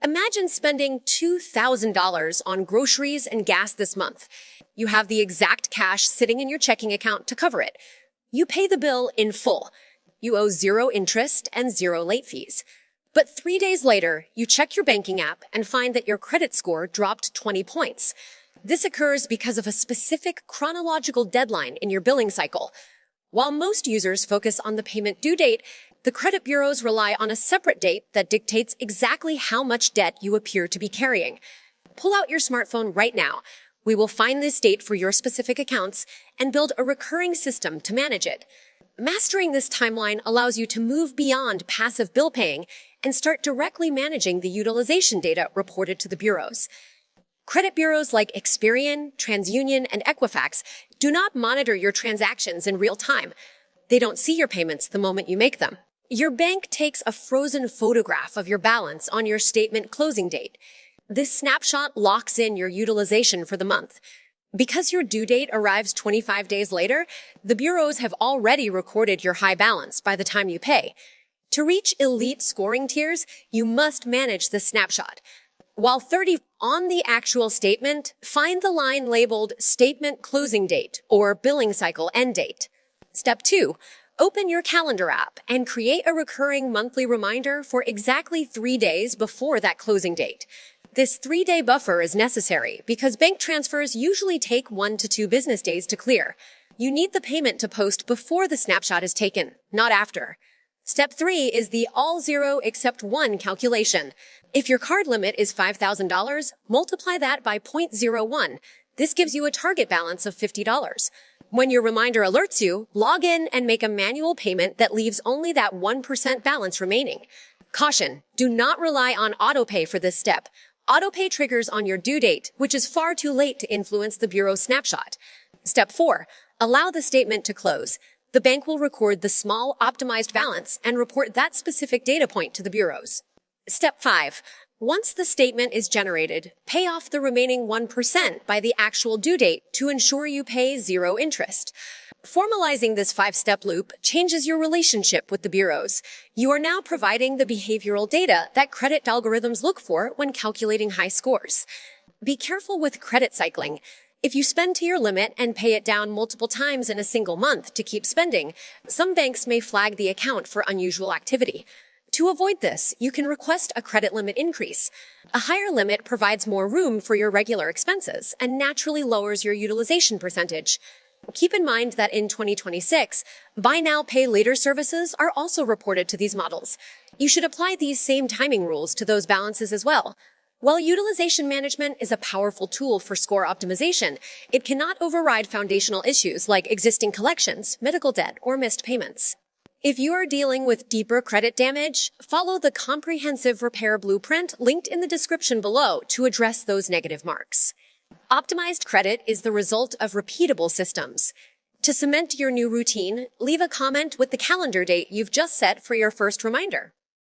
Imagine spending $2,000 on groceries and gas this month. You have the exact cash sitting in your checking account to cover it. You pay the bill in full. You owe zero interest and zero late fees. But 3 days later, you check your banking app and find that your credit score dropped 20 points. This occurs because of a specific chronological deadline in your billing cycle. While most users focus on the payment due date, the credit bureaus rely on a separate date that dictates exactly how much debt you appear to be carrying. Pull out your smartphone right now. We will find this date for your specific accounts and build a recurring system to manage it. Mastering this timeline allows you to move beyond passive bill paying and start directly managing the utilization data reported to the bureaus. Credit bureaus like Experian, TransUnion, and Equifax do not monitor your transactions in real time. They don't see your payments the moment you make them. Your bank takes a frozen photograph of your balance on your statement closing date. This snapshot locks in your utilization for the month. Because your due date arrives 25 days later, the bureaus have already recorded your high balance by the time you pay. To reach elite scoring tiers, you must manage the snapshot. While 30 on the actual statement, find the line labeled Statement Closing Date or Billing Cycle End Date. Step 2. Open your calendar app and create a recurring monthly reminder for exactly 3 days before that closing date. This 3-day buffer is necessary because bank transfers usually take 1 to 2 business days to clear. You need the payment to post before the snapshot is taken, not after. Step 3 is the all zero except one calculation. If your card limit is $5,000, multiply that by 0.01. This gives you a target balance of $50. When your reminder alerts you, log in and make a manual payment that leaves only that 1% balance remaining. Caution, do not rely on autopay for this step. Autopay triggers on your due date, which is far too late to influence the bureau's snapshot. Step 4. Allow the statement to close. The bank will record the small, optimized balance and report that specific data point to the bureaus. Step 5. Once the statement is generated, pay off the remaining 1% by the actual due date to ensure you pay zero interest. Formalizing this 5-step loop changes your relationship with the bureaus. You are now providing the behavioral data that credit algorithms look for when calculating high scores. Be careful with credit cycling. If you spend to your limit and pay it down multiple times in a single month to keep spending, some banks may flag the account for unusual activity. To avoid this, you can request a credit limit increase. A higher limit provides more room for your regular expenses and naturally lowers your utilization percentage. Keep in mind that in 2026, buy now, pay later services are also reported to these models. You should apply these same timing rules to those balances as well. While utilization management is a powerful tool for score optimization, it cannot override foundational issues like existing collections, medical debt, or missed payments. If you are dealing with deeper credit damage, follow the comprehensive repair blueprint linked in the description below to address those negative marks. Optimized credit is the result of repeatable systems. To cement your new routine, leave a comment with the calendar date you've just set for your first reminder.